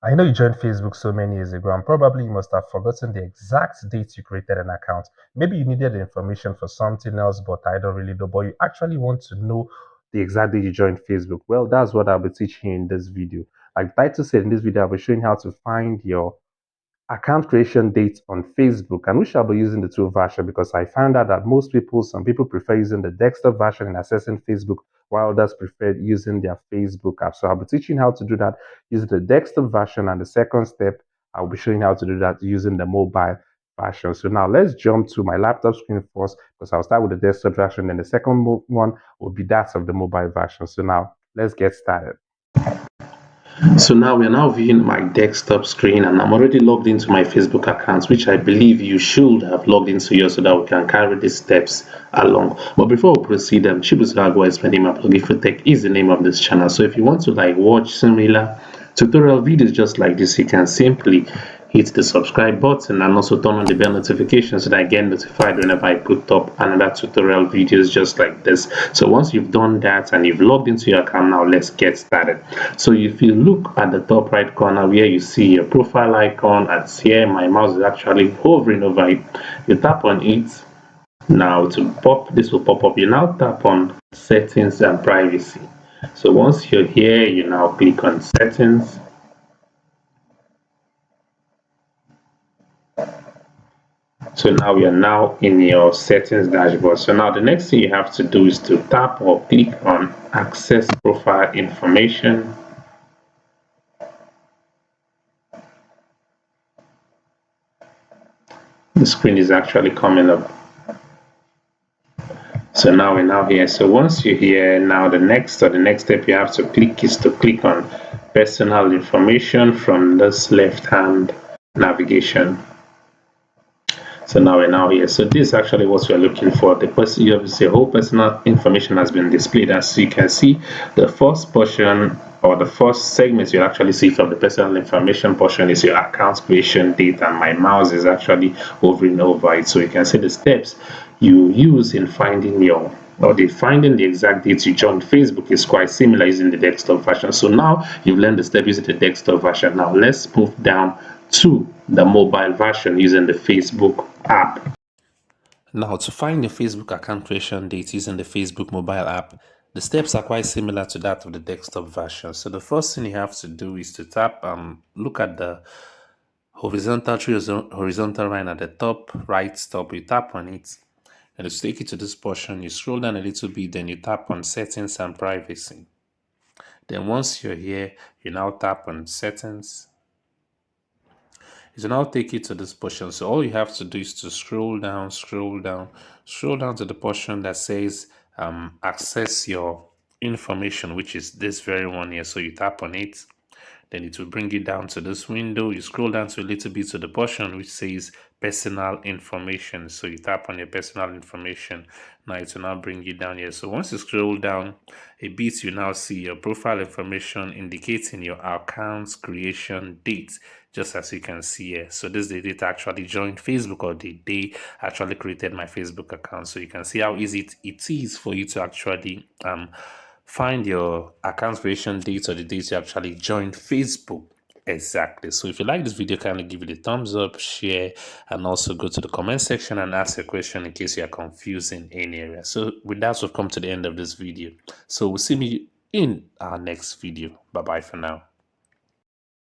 I know you joined Facebook so many years ago, and probably you must have forgotten the exact date you created an account. Maybe you needed the information for something else, but I don't really know. But you actually want to know the exact date you joined Facebook. Well, that's what I'll be teaching you in this video. Like the title said, in this video, I'll be showing how to find your account creation date on Facebook, and we shall be using the two version because I found out that some people prefer using the desktop version in accessing Facebook, while others prefer using their Facebook app. So I'll be teaching how to do that using the desktop version, and the second step, I'll be showing how to do that using the mobile version. So now let's jump to my laptop screen first because I'll start with the desktop version, then the second one will be that of the mobile version. So now let's get started. So now we are now viewing my desktop screen, and I'm already logged into my Facebook account, which I believe you should have logged into yours so that we can carry these steps along. But before we proceed, Chibuzo is my name, Tech is the name of this channel. So if you want to watch similar tutorial videos just like this, you can simply hit the subscribe button and also turn on the bell notification so that I get notified whenever I put up another tutorial videos just like this. So once you've done that and you've logged into your account, now let's get started. So if you look at the top right corner where you see your profile icon, as here my mouse is actually hovering over it, you tap on it. Now this will pop up. You now tap on settings and privacy. So once you're here, you now click on settings. So now we are now in your settings dashboard. So now the next thing you have to do is to tap or click on access profile information. The screen is actually coming up. So now we're now here. So once you're here, now the next step you have to click is to click on personal information from this left hand navigation. So now we're now here. So this is actually what we're looking for. The person, you have to say whole personal information has been displayed. As you can see, the first portion or the first segment you actually see from the personal information portion is your account creation date, and my mouse is actually hovering over it. So you can see the steps you use in finding the exact date you joined Facebook is quite similar using the desktop version. So now you've learned the step using the desktop version. Now let's move down to the mobile version using the Facebook app. Now, to find your Facebook account creation date using the Facebook mobile app, the steps are quite similar to that of the desktop version. So the first thing you have to do is to look at the horizontal line at the top right top. You tap on it, and it'll take you to this portion. You scroll down a little bit, then you tap on settings and privacy. Then once you're here, you now tap on settings. It will now take you to this portion. So all you have to do is to scroll down to the portion that says access your information, which is this very one here. So you tap on it, then it will bring you down to this window. You scroll down to a little bit to the portion which says personal information. So you tap on your personal information. Now it will now bring you down here. So once you scroll down a bit, you now see your profile information indicating your account creation date, just as you can see here. So this is the date I actually joined Facebook, or the day I actually created my Facebook account. So you can see how easy it is for you to actually find your account creation date or the date you actually joined Facebook. Exactly. So if you like this video, kindly give it a thumbs up, share, and also go to the comment section and ask a question in case you are confused in any area. So with that, we've come to the end of this video. So we'll see me in our next video. Bye bye for now.